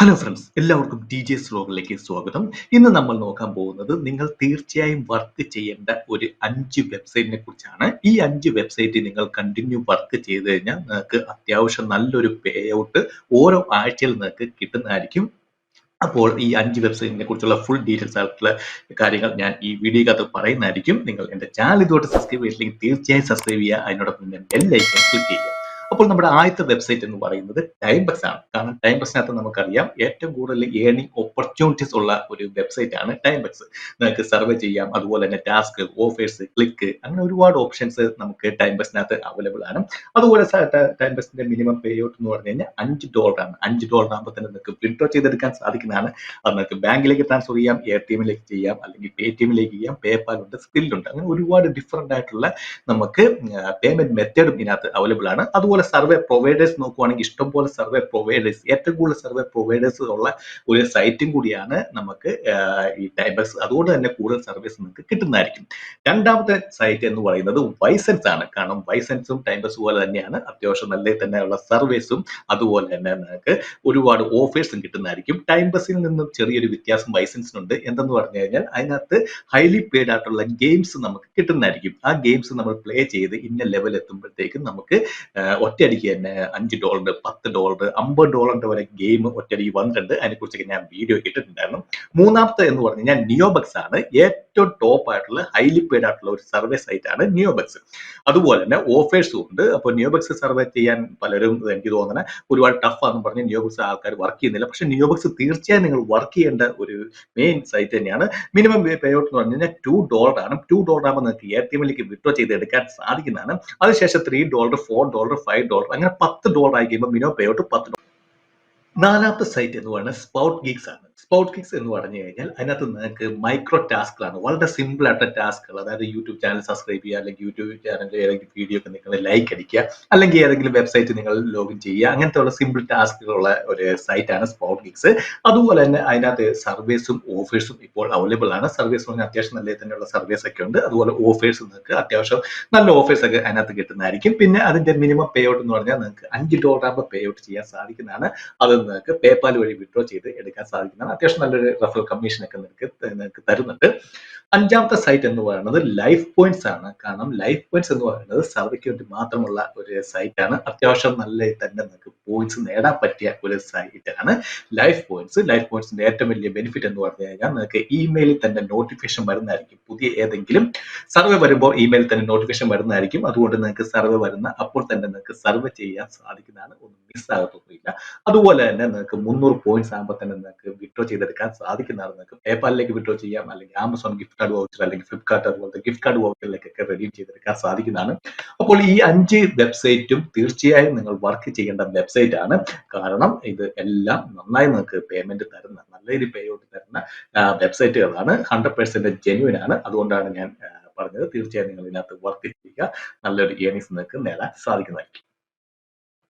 Hello friends, എല്ലാവർക്കും TJ's വ്ലോഗിലേക്ക് സ്വാഗതം. ഇന്ന് നമ്മൾ നോക്കാൻ പോകുന്നത് നിങ്ങൾ തീർച്ചയായും വർക്ക് ചെയ്യേണ്ട ഒരു 5 വെബ്സൈറ്റിനെ കുറിച്ചാണ്. ഈ 5 വെബ്സൈറ്റ് നിങ്ങൾ കണ്ടിന്യൂ വർക്ക് ചെയ്ത് കഴിഞ്ഞാൽ നിങ്ങൾക്ക് അത്യാവശ്യം നല്ലൊരു പേ ഔട്ട് ഓരോ ആഴ്ചയിൽ നിങ്ങൾക്ക് കിട്ടുന്നതായിരിക്കും. അപ്പോൾ ഈ 5 വെബ്സൈറ്റിനെ കുറിച്ചുള്ള ഫുൾ ഡീറ്റെയിൽസ് ആയിട്ടുള്ള കാര്യങ്ങൾ ഞാൻ ഈ വീഡിയോക്കകത്ത് പറയുന്നതായിരിക്കും. നിങ്ങൾ എൻ്റെ ചാനൽ ഇതുവരെ സബ്സ്ക്രൈബ് ചെയ്തില്ലെങ്കിൽ തീർച്ചയായും സബ്സ്ക്രൈബ് ചെയ്യുക. അതിനോടൊപ്പം തന്നെ ബെൽ ഐക്കൺ ക്ലിക്ക് ചെയ്യുക. അപ്പോൾ നമ്മുടെ ആദ്യത്തെ വെബ്സൈറ്റ് എന്ന് പറയുന്നത് ടൈംബക്സ് ആണ്. കാരണം ടൈംബക്സിനകത്ത് നമുക്കറിയാം ഏറ്റവും കൂടുതൽ ഏർണിംഗ് ഓപ്പർച്യൂണിറ്റീസ് ഉള്ള ഒരു വെബ്സൈറ്റ് ആണ് ടൈംബക്സ്. നിങ്ങൾക്ക് സർവേ ചെയ്യാം, അതുപോലെ തന്നെ ടാസ്ക്, ഓഫേഴ്സ്, ക്ലിക്ക്, അങ്ങനെ ഒരുപാട് ഓപ്ഷൻസ് നമുക്ക് ടൈംബക്സിനകത്ത് അവൈലബിൾ ആണ്. അതുപോലെ ടൈംബക്സിന്റെ മിനിമം പേ ഔട്ട് എന്ന് പറഞ്ഞു കഴിഞ്ഞാൽ $5 ആണ്. $5 ആകുമ്പോൾ തന്നെ നിങ്ങൾക്ക് വിഡ്രോ ചെയ്തെടുക്കാൻ സാധിക്കുന്നതാണ്. അത് നിങ്ങൾക്ക് ബാങ്കിലേക്ക് ട്രാൻസ്ഫർ ചെയ്യാം, ATMലേക്ക് ചെയ്യാം, അല്ലെങ്കിൽ പേടിഎമ്മിലേക്ക് ചെയ്യാം, പേപാൽ ഉണ്ട്, സ്കില്ലുണ്ട്, അങ്ങനെ ഒരുപാട് ഡിഫറെന്റ് ആയിട്ടുള്ള നമുക്ക് പേയ്മെന്റ് മെത്തേഡും ഇതിനകത്ത് അവൈലബിൾ ആണ്. അതുപോലെ സർവേ പ്രൊവൈഡേഴ്സ് നോക്കുവാണെങ്കിൽ ഇഷ്ടംപോലെ സർവേ പ്രൊവൈഡേഴ്സ്, ഏറ്റവും കൂടുതൽ സർവേ പ്രൊവൈഡേഴ്സ് ഉള്ള ഒരു സൈറ്റും കൂടിയാണ് നമുക്ക് ഈ ടൈംബക്സ്. അതുകൊണ്ട് തന്നെ കൂടുതൽ സർവീസ് നിങ്ങൾക്ക് കിട്ടുന്നതായിരിക്കും. രണ്ടാമത്തെ സൈറ്റ് എന്ന് പറയുന്നത് വൈസെൻസ് ആണ്. കാരണം വൈസെൻസും ടൈംബക്സ് പോലെ തന്നെയാണ്, അത്യാവശ്യം നല്ല തന്നെയുള്ള സർവീസും അതുപോലെ തന്നെ നിങ്ങൾക്ക് ഒരുപാട് ഓഫേഴ്സും കിട്ടുന്നതായിരിക്കും. ടൈംബക്സിൽ നിന്നും ചെറിയൊരു വ്യത്യാസം വൈസെൻസിനുണ്ട്. എന്തെന്ന് പറഞ്ഞു കഴിഞ്ഞാൽ അതിനകത്ത് ഹൈലി പെയ്ഡ് ആയിട്ടുള്ള ഗെയിംസ് നമുക്ക് കിട്ടുന്നതായിരിക്കും. ആ ഗെയിംസ് നമ്മൾ പ്ലേ ചെയ്ത് ഇന്ന ലെവൽ എത്തുമ്പോഴത്തേക്കും നമുക്ക് ഒറ്റയടിക്ക് തന്നെ $5, $10, $50 വരെ ഗെയിം ഒറ്റയടിക്ക് വന്നിട്ടുണ്ട്. അതിനെക്കുറിച്ചൊക്കെ ഞാൻ വീഡിയോ ഇട്ടിട്ടുണ്ടായിരുന്നു. മൂന്നാമത്തെ എന്ന് പറഞ്ഞു കഴിഞ്ഞാൽ നിയോബക്സ് ആണ്. ഏറ്റവും ടോപ്പ് ആയിട്ടുള്ള ഹൈലി പെയ്ഡ് ആയിട്ടുള്ള ഒരു സർവേ സൈറ്റ് ആണ് നിയോബക്സ്. അതുപോലെ തന്നെ ഓഫേഴ്സും ഉണ്ട്. അപ്പോൾ നിയോബക്സ് സർവേ ചെയ്യാൻ പലരും എനിക്ക് തോന്നുന്നത് ഒരുപാട് ടഫ് ആണെന്ന് പറഞ്ഞ് നിയോബക്സ് ആൾക്കാർ വർക്ക് ചെയ്യുന്നില്ല. പക്ഷെ നിയോബക്സ് തീർച്ചയായും നിങ്ങൾ വർക്ക് ചെയ്യേണ്ട ഒരു മെയിൻ സൈറ്റ് തന്നെയാണ്. മിനിമം പേ ഔട്ട് എന്ന് പറഞ്ഞു കഴിഞ്ഞാൽ $2 ആണ്. $2 ആകുമ്പോൾ നിങ്ങൾക്ക് ATMലേക്ക് വിഡ്രോ ചെയ്ത് എടുക്കാൻ സാധിക്കുന്നതാണ്. അതിനുശേഷം $3, $4, $5, അങ്ങനെ $10 ആയി കഴിയുമ്പോൾ മിനിമം പേ ഔട്ട് $10. നാലാമത്തെ സൈറ്റ് എന്ന് പറയുന്നത് സ്പൗട്ട് ഗിഗ്സ് ആണ്. സ്പൗട്ട് ഗിഗ്സ് എന്ന് പറഞ്ഞു കഴിഞ്ഞാൽ അതിനകത്ത് നിങ്ങൾക്ക് മൈക്രോ ടാസ്കുകളാണ്, വളരെ സിമ്പിൾ ആയിട്ടുള്ള ടാസ്കുകൾ. അതായത് യൂട്യൂബ് ചാനൽ സബ്സ്ക്രൈബ് ചെയ്യുക, അല്ലെങ്കിൽ യൂട്യൂബ് ചാനലിൽ ഏതെങ്കിലും വീഡിയോ ഒക്കെ നിങ്ങൾ ലൈക്ക് അടിക്കുക, അല്ലെങ്കിൽ ഏതെങ്കിലും വെബ്സൈറ്റ് നിങ്ങൾ ലോഗിൻ ചെയ്യുക, അങ്ങനത്തെ ഉള്ള സിമ്പിൾ ടാസ്കുകളുള്ള ഒരു സൈറ്റാണ് സ്പൗട്ട് ഗിഗ്സ്. അതുപോലെ തന്നെ അതിനകത്ത് സർവീസും ഓഫേഴ്സും ഇപ്പോൾ അവൈലബിൾ ആണ്. സർവീസ് പറഞ്ഞാൽ അത്യാവശ്യം നല്ല തന്നെയുള്ള സർവീസ് ഒക്കെ ഉണ്ട്. അതുപോലെ ഓഫേഴ്സ് നിങ്ങൾക്ക് അത്യാവശ്യം നല്ല ഓഫേഴ്സ് ഒക്കെ അതിനകത്ത് കിട്ടുന്നതായിരിക്കും. പിന്നെ അതിന്റെ മിനിമം പേ ഔട്ട് എന്ന് പറഞ്ഞാൽ നിങ്ങൾക്ക് $5 ആകുമ്പോൾ പേ ഔട്ട് ചെയ്യാൻ സാധിക്കുന്നതാണ്. അത് നിങ്ങൾക്ക് പേപാൽ വഴി വിഡ്രോ ചെയ്ത് എടുക്കാൻ സാധിക്കുന്നതാണ്. അത്യാവശ്യം നല്ലൊരു റെഫറൽ കമ്മീഷൻ ഒക്കെ നിങ്ങൾക്ക് തരുന്നുണ്ട്. അഞ്ചാമത്തെ സൈറ്റ് എന്ന് പറയുന്നത് ലൈഫ് പോയിന്റ്സ് ആണ്. കാരണം ലൈഫ് പോയിന്റ്സ് എന്ന് പറയുന്നത് സർവേക്ക് വേണ്ടി മാത്രമുള്ള ഒരു സൈറ്റ് ആണ്. അത്യാവശ്യം നല്ല തന്നെ നിങ്ങൾക്ക് പോയിന്റ്സ് നേടാൻ പറ്റിയ ഒരു സൈറ്റ് ആണ് ലൈഫ് പോയിന്റ്സ്. ലൈഫ് പോയിന്റ്സിന്റെ ഏറ്റവും വലിയ ബെനിഫിറ്റ് എന്ന് പറഞ്ഞു കഴിഞ്ഞാൽ നിങ്ങൾക്ക് ഇമെയിലിൽ തന്നെ നോട്ടിഫിക്കേഷൻ വരുന്നതായിരിക്കും. പുതിയ ഏതെങ്കിലും സർവേ വരുമ്പോൾ ഇമെയിലിൽ തന്നെ നോട്ടിഫിക്കേഷൻ വരുന്നതായിരിക്കും. അതുകൊണ്ട് നിങ്ങൾക്ക് സർവേ വരുന്ന അപ്പോൾ തന്നെ നിങ്ങൾക്ക് സർവേ ചെയ്യാൻ സാധിക്കുന്നതാണ്. ഒന്നും മിസ്സാകത്തൊന്നുമില്ല. അതുപോലെ തന്നെ നിങ്ങൾക്ക് 300 പോയിന്റ്സ് ആകുമ്പോൾ തന്നെ നിങ്ങൾക്ക് വിഡ്രോ ചെയ്തെടുക്കാൻ സാധിക്കുന്നതാണ്. നിങ്ങൾക്ക് പേപാലിലേക്ക് വിഡ്രോ ചെയ്യാം, അല്ലെങ്കിൽ ആമസോൺ ഗിഫ്റ്റ് കാർഡ് വൗച്ചർ, അല്ലെങ്കിൽ ഫ്ലിപ്കാർട്ട് അതുപോലത്തെ ഗിഫ്റ്റ് കാർഡ് വൗച്ചറിലേക്കൊക്കെ റെഡീം ചെയ്തെടുക്കാൻ സാധിക്കുന്നതാണ്. അപ്പോൾ ഈ 5 വെബ്സൈറ്റും തീർച്ചയായും നിങ്ങൾ വർക്ക് ചെയ്യേണ്ട വെബ്സൈറ്റ് ആണ്. കാരണം ഇത് എല്ലാം നന്നായി നിങ്ങൾക്ക് പേയ്മെന്റ് തരുന്ന, നല്ല ഒരു പേ ഔട്ട് തരുന്ന വെബ്സൈറ്റുകളാണ്. 100% ജെന്യൂൻ ആണ്. അതുകൊണ്ടാണ് ഞാൻ പറഞ്ഞത് തീർച്ചയായും നിങ്ങൾ ഇതിനകത്ത് വർക്ക് ചെയ്യുക. നല്ലൊരു ഏർണിങ്സ് നിങ്ങൾക്ക് നേടാൻ സാധിക്കുന്നതായിരിക്കും.